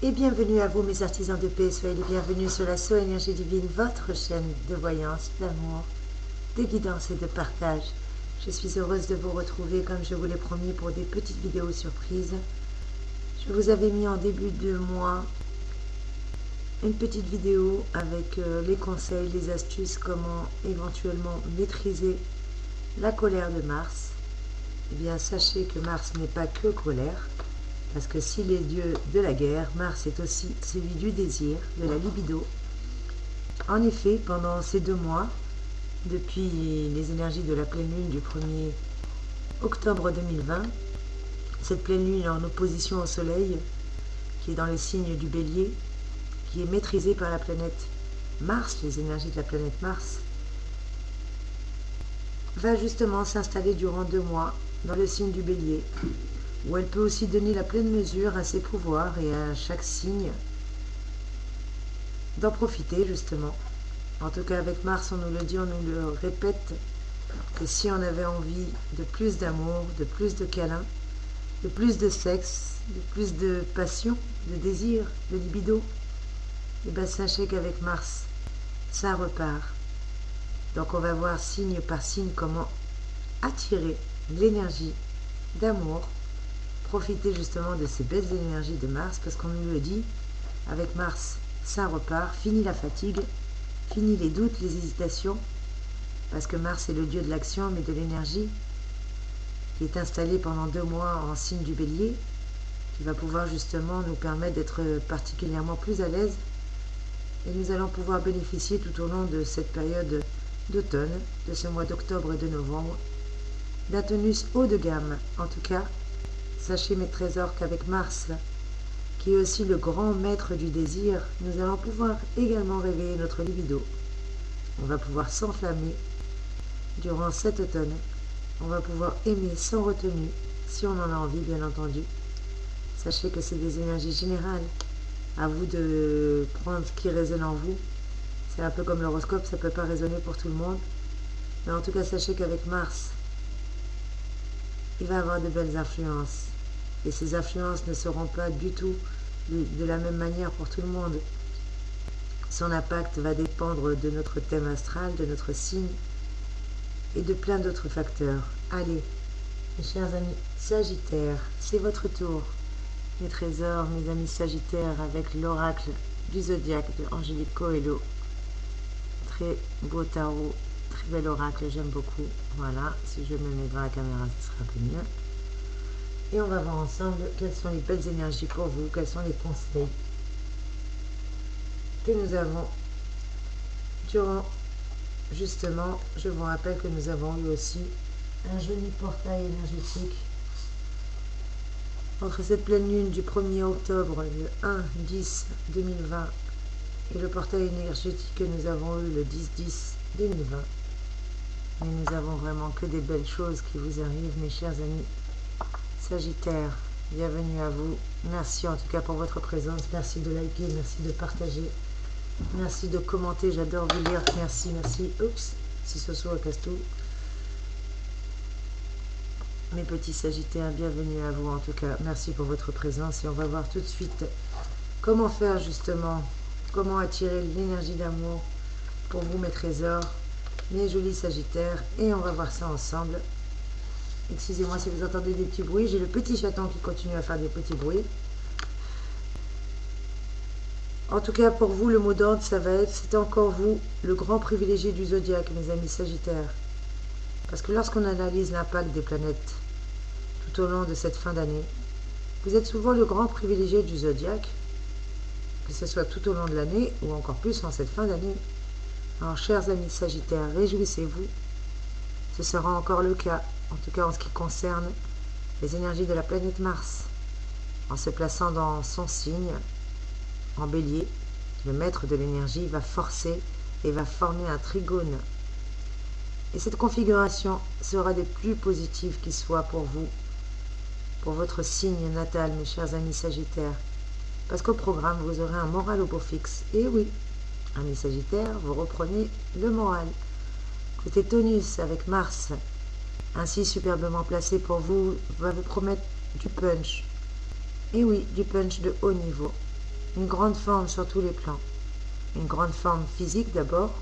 Et bienvenue à vous mes artisans de paix, soyez les bienvenus sur la So Énergie Divine, votre chaîne de voyance, d'amour, de guidance et de partage. Je suis heureuse de vous retrouver comme je vous l'ai promis pour des petites vidéos surprises. Je vous avais mis en début de mois une petite vidéo avec les conseils, les astuces, comment éventuellement maîtriser la colère de Mars. Eh bien sachez que Mars n'est pas que colère. Parce que s'il est dieu de la guerre, Mars est aussi celui du désir, de la libido. En effet, pendant ces 2 mois, depuis les énergies de la pleine lune du 1er octobre 2020, cette pleine lune est en opposition au soleil, qui est dans le signe du bélier, qui est maîtrisée par la planète Mars, les énergies de la planète Mars, va justement s'installer durant 2 mois dans le signe du bélier, où elle peut aussi donner la pleine mesure à ses pouvoirs et à chaque signe d'en profiter justement. En tout cas avec Mars, on nous le dit, on nous le répète, que si on avait envie de plus d'amour, de plus de câlins, de plus de sexe, de plus de passion, de désir, de libido, et bien sachez qu'avec Mars, ça repart. Donc on va voir signe par signe comment attirer l'énergie d'amour, profiter justement de ces belles énergies de Mars, parce qu'on nous le dit, avec Mars, ça repart, fini la fatigue, fini les doutes, les hésitations, parce que Mars est le dieu de l'action, mais de l'énergie, qui est installé pendant 2 mois en signe du bélier, qui va pouvoir justement nous permettre d'être particulièrement plus à l'aise, et nous allons pouvoir bénéficier tout au long de cette période d'automne, de ce mois d'octobre et de novembre, d'un tonus haut de gamme. En tout cas, sachez mes trésors qu'avec Mars, qui est aussi le grand maître du désir, nous allons pouvoir également réveiller notre libido. On va pouvoir s'enflammer durant cet automne. On va pouvoir aimer sans retenue, si on en a envie bien entendu. Sachez que c'est des énergies générales. À vous de prendre ce qui résonne en vous. C'est un peu comme l'horoscope, ça ne peut pas résonner pour tout le monde. Mais en tout cas, sachez qu'avec Mars, il va avoir de belles influences. Et ces influences ne seront pas du tout de la même manière pour tout le monde. Son impact va dépendre de notre thème astral, de notre signe et de plein d'autres facteurs. Allez, mes chers amis Sagittaires, c'est votre tour. Mes trésors, mes amis Sagittaires, avec l'oracle du zodiaque de Angélique Coelho. Très beau tarot, très bel oracle, j'aime beaucoup. Voilà, si je me mets devant la caméra, ce sera un peu mieux. Et on va voir ensemble quelles sont les belles énergies pour vous, quels sont les conseils que nous avons durant, justement, je vous rappelle que nous avons eu aussi un joli portail énergétique entre cette pleine lune du 1er octobre, le 1-10-2020, et le portail énergétique que nous avons eu le 10-10-2020. Mais nous avons vraiment que des belles choses qui vous arrivent, mes chers amis Sagittaire. Bienvenue à vous. Merci en tout cas pour votre présence. Merci de liker, merci de partager, merci de commenter. J'adore vous lire. Merci, merci. Oups, si ce soit casse tout. Mes petits Sagittaires, bienvenue à vous en tout cas. Merci pour votre présence et on va voir tout de suite comment faire justement, comment attirer l'énergie d'amour pour vous mes trésors, mes jolis Sagittaires, et on va voir ça ensemble. Excusez-moi si vous entendez des petits bruits, j'ai le petit chaton qui continue à faire des petits bruits. En tout cas pour vous le mot d'ordre ça va être, c'est encore vous le grand privilégié du zodiaque mes amis Sagittaires. Parce que lorsqu'on analyse l'impact des planètes tout au long de cette fin d'année, vous êtes souvent le grand privilégié du zodiaque, que ce soit tout au long de l'année ou encore plus en cette fin d'année. Alors chers amis Sagittaires, réjouissez-vous, ce sera encore le cas, en tout cas en ce qui concerne les énergies de la planète Mars. En se plaçant dans son signe, en bélier, le maître de l'énergie va forcer et va former un trigone. Et cette configuration sera des plus positives qui soient pour vous, pour votre signe natal, mes chers amis Sagittaires. Parce qu'au programme, vous aurez un moral au beau fixe. Et oui, amis Sagittaires, vous reprenez le moral. Côté tonus avec Mars, ainsi superbement placé pour vous, va vous promettre du punch. Et oui, du punch de haut niveau. une grande forme sur tous les plans. Une grande forme physique d'abord,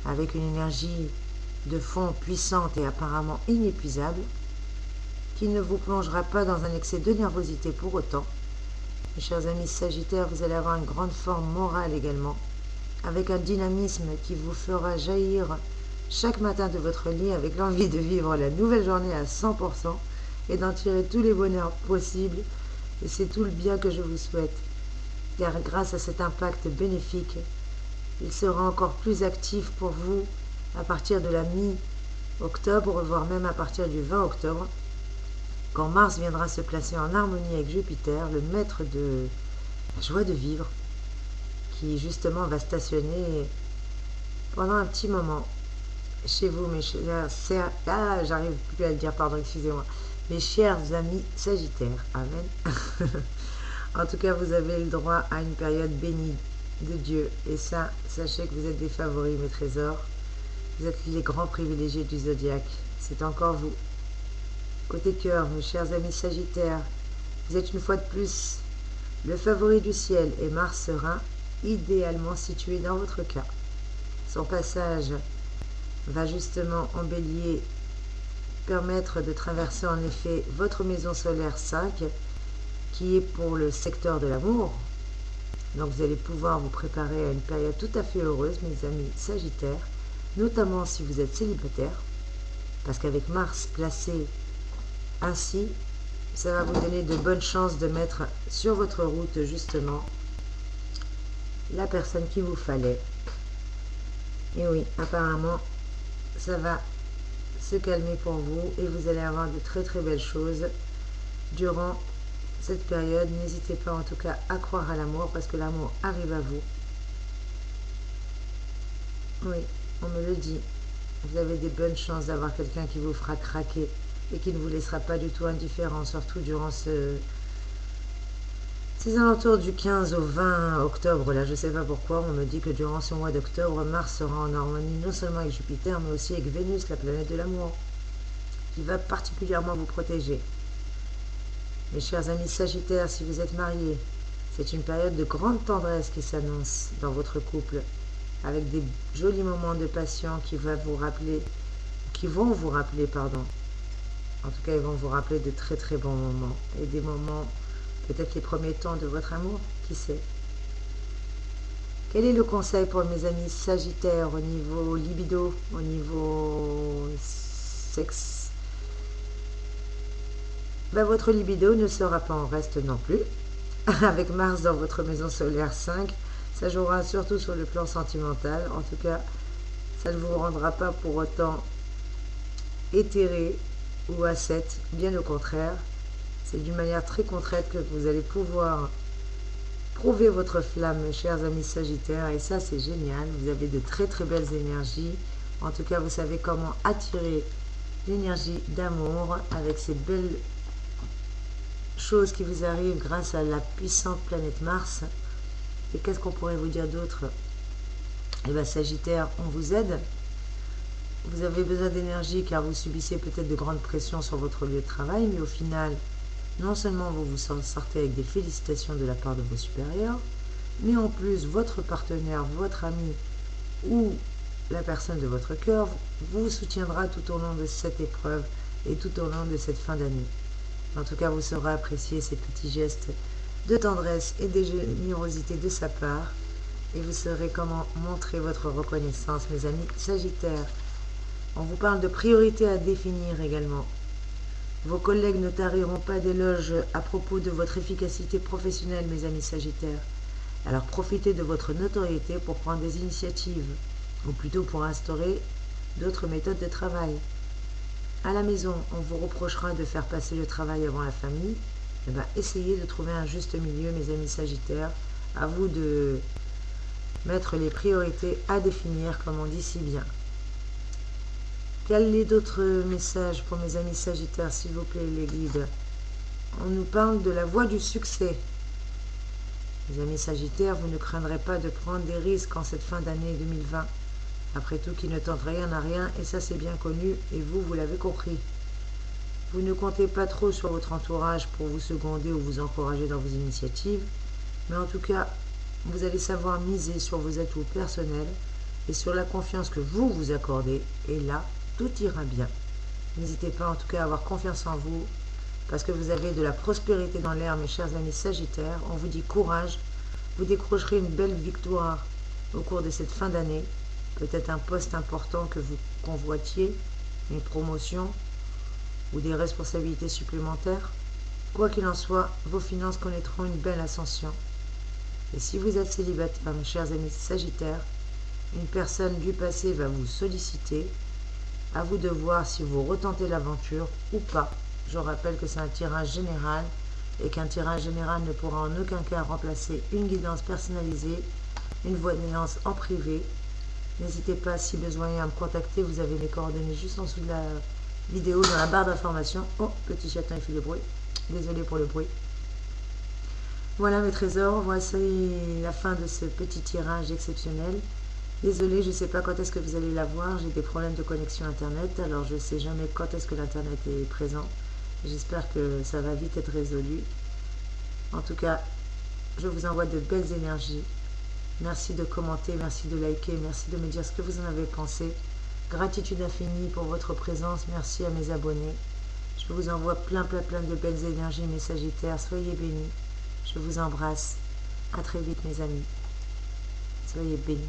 avec une énergie de fond puissante et apparemment inépuisable, qui ne vous plongera pas dans un excès de nervosité pour autant. Mes chers amis Sagittaires, vous allez avoir une grande forme morale également, avec un dynamisme qui vous fera jaillir chaque matin de votre lit avec l'envie de vivre la nouvelle journée à 100% et d'en tirer tous les bonheurs possibles. Et c'est tout le bien que je vous souhaite, car grâce à cet impact bénéfique, il sera encore plus actif pour vous à partir de la mi-octobre, voire même à partir du 20 octobre, quand Mars viendra se placer en harmonie avec Jupiter, le maître de la joie de vivre, qui justement va stationner pendant un petit moment chez vous, mes chers... j'arrive plus à le dire, pardon, excusez-moi. Mes chers amis Sagittaires, amen. En tout cas, vous avez le droit à une période bénie de Dieu. Et ça, sachez que vous êtes des favoris, mes trésors. Vous êtes les grands privilégiés du zodiaque. C'est encore vous. Côté cœur, mes chers amis Sagittaires, vous êtes une fois de plus le favori du ciel et Mars sera idéalement situé dans votre cas. Son passage va justement en bélier permettre de traverser en effet votre maison solaire 5 qui est pour le secteur de l'amour. Donc vous allez pouvoir vous préparer à une période tout à fait heureuse, mes amis Sagittaires, notamment si vous êtes célibataire, parce qu'avec Mars placé ainsi, ça va vous donner de bonnes chances de mettre sur votre route justement la personne qu'il vous fallait. Et oui, apparemment, ça va se calmer pour vous et vous allez avoir de très très belles choses durant cette période. N'hésitez pas en tout cas à croire à l'amour parce que l'amour arrive à vous. Oui, on me le dit. Vous avez des bonnes chances d'avoir quelqu'un qui vous fera craquer et qui ne vous laissera pas du tout indifférent, surtout durant ces alentours du 15 au 20 octobre. Là, je ne sais pas pourquoi, on me dit que durant ce mois d'octobre, Mars sera en harmonie non seulement avec Jupiter, mais aussi avec Vénus, la planète de l'amour, qui va particulièrement vous protéger. Mes chers amis Sagittaires, si vous êtes mariés, c'est une période de grande tendresse qui s'annonce dans votre couple, avec des jolis moments de passion qui vont vous rappeler, en tout cas ils vont vous rappeler de très très bons moments, et des moments, peut-être les premiers temps de votre amour, qui sait. Quel est le conseil pour mes amis Sagittaires au niveau libido, au niveau sexe? Votre libido ne sera pas en reste non plus. Avec Mars dans votre maison solaire 5, ça jouera surtout sur le plan sentimental. En tout cas, ça ne vous rendra pas pour autant éthéré ou ascète, bien au contraire. C'est d'une manière très concrète que vous allez pouvoir prouver votre flamme, mes chers amis Sagittaires, et ça c'est génial. Vous avez de très très belles énergies. En tout cas, vous savez comment attirer l'énergie d'amour avec ces belles choses qui vous arrivent grâce à la puissante planète Mars. Et qu'est-ce qu'on pourrait vous dire d'autre? Eh bien, Sagittaire, on vous aide. Vous avez besoin d'énergie car vous subissez peut-être de grandes pressions sur votre lieu de travail, mais au final, non seulement vous vous sortez avec des félicitations de la part de vos supérieurs, mais en plus, votre partenaire, votre ami ou la personne de votre cœur vous soutiendra tout au long de cette épreuve et tout au long de cette fin d'année. En tout cas, vous saurez apprécier ces petits gestes de tendresse et de générosité de sa part, et vous saurez comment montrer votre reconnaissance, mes amis Sagittaires. On vous parle de priorités à définir également. Vos collègues ne tariront pas d'éloges à propos de votre efficacité professionnelle, mes amis Sagittaires. Alors profitez de votre notoriété pour prendre des initiatives, ou plutôt pour instaurer d'autres méthodes de travail. À la maison, on vous reprochera de faire passer le travail avant la famille. Eh bien, essayez de trouver un juste milieu, mes amis Sagittaires. À vous de mettre les priorités à définir, comme on dit si bien. Quels sont d'autres messages pour mes amis Sagittaires, s'il vous plaît, les guides? On nous parle de la voie du succès. Mes amis Sagittaires, vous ne craindrez pas de prendre des risques en cette fin d'année 2020. Après tout, qui ne tente rien n'a rien, et ça c'est bien connu, et vous l'avez compris. Vous ne comptez pas trop sur votre entourage pour vous seconder ou vous encourager dans vos initiatives. Mais en tout cas, vous allez savoir miser sur vos atouts personnels et sur la confiance que vous vous accordez. Et là, tout ira bien. N'hésitez pas en tout cas à avoir confiance en vous, parce que vous avez de la prospérité dans l'air, mes chers amis Sagittaires. On vous dit courage, vous décrocherez une belle victoire au cours de cette fin d'année. Peut-être un poste important que vous convoitiez, une promotion ou des responsabilités supplémentaires. Quoi qu'il en soit, vos finances connaîtront une belle ascension. Et si vous êtes célibataire, mes chers amis Sagittaires, une personne du passé va vous solliciter. À vous de voir si vous retentez l'aventure ou pas. Je rappelle que c'est un tirage général et qu'un tirage général ne pourra en aucun cas remplacer une guidance personnalisée, une voyance en privé. N'hésitez pas, si besoin, à me contacter. Vous avez mes coordonnées juste en dessous de la vidéo dans la barre d'information. Oh, petit chaton, il fait du bruit. Désolé pour le bruit. Voilà mes trésors, voici la fin de ce petit tirage exceptionnel. Désolé, je ne sais pas quand est-ce que vous allez la voir, j'ai des problèmes de connexion internet, alors je ne sais jamais quand est-ce que l'internet est présent. J'espère que ça va vite être résolu. En tout cas, je vous envoie de belles énergies. Merci de commenter, merci de liker, merci de me dire ce que vous en avez pensé. Gratitude infinie pour votre présence, merci à mes abonnés. Je vous envoie plein de belles énergies, mes Sagittaires, soyez bénis. Je vous embrasse. À très vite mes amis. Soyez bénis.